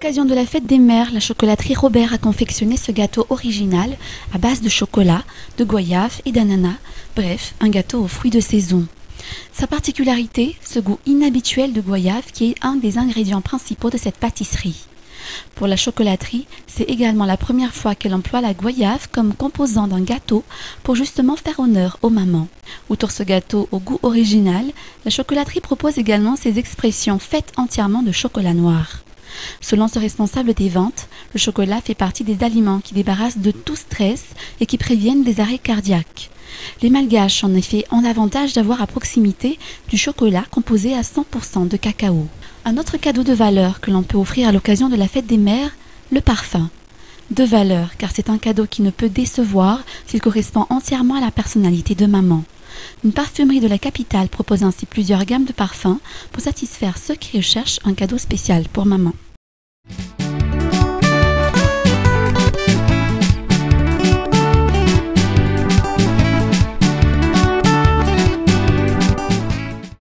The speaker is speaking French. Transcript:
l'occasion de la fête des mères, la chocolaterie Robert a confectionné ce gâteau original à base de chocolat, de goyave et d'ananas, bref, un gâteau aux fruits de saison. Sa particularité, ce goût inhabituel de goyave qui est un des ingrédients principaux de cette pâtisserie. Pour la chocolaterie, c'est également la première fois qu'elle emploie la goyave comme composant d'un gâteau pour justement faire honneur aux mamans. Outre ce gâteau au goût original, la chocolaterie propose également ses expressions faites entièrement de chocolat noir. Selon ce responsable des ventes, le chocolat fait partie des aliments qui débarrassent de tout stress et qui préviennent des arrêts cardiaques. Les Malgaches, en effet, ont l'avantage d'avoir à proximité du chocolat composé à 100% de cacao. Un autre cadeau de valeur que l'on peut offrir à l'occasion de la fête des mères, le parfum. De valeur, car c'est un cadeau qui ne peut décevoir s'il correspond entièrement à la personnalité de maman. Une parfumerie de la capitale propose ainsi plusieurs gammes de parfums pour satisfaire ceux qui recherchent un cadeau spécial pour maman.